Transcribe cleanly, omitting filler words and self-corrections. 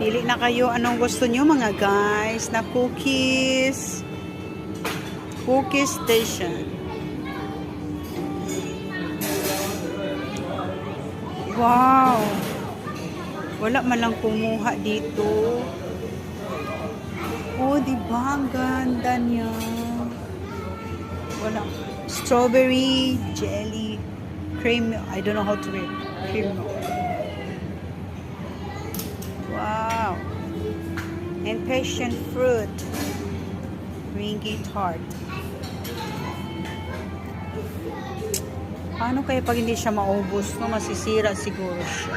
Pili na kayo anong gusto nyo mga guys na cookies. Cookie station. Wow! Wala man lang kumuha dito. Oh, diba? Ang ganda niya. Wala. Strawberry, jelly, cream. I don't know how to read. Cream. Wow. And passion fruit. Ringy tart. Paano kaya pag hindi siya maubos? No, masisira siguro siya.